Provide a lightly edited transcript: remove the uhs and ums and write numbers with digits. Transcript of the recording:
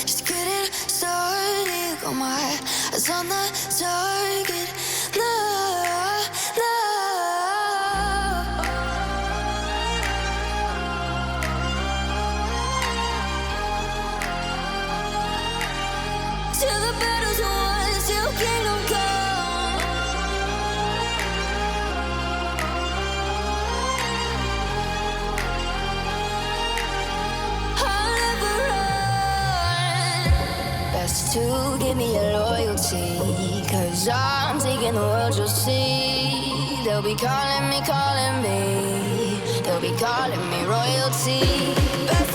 Just getting started. Got my eyes on the target. No, no. Till the battle's won, till kingdom come. I'll never run. Best to give me your loyalty, 'cause I'm taking the world, you'll see. They'll be calling me, calling me. They'll be calling me royalty. Best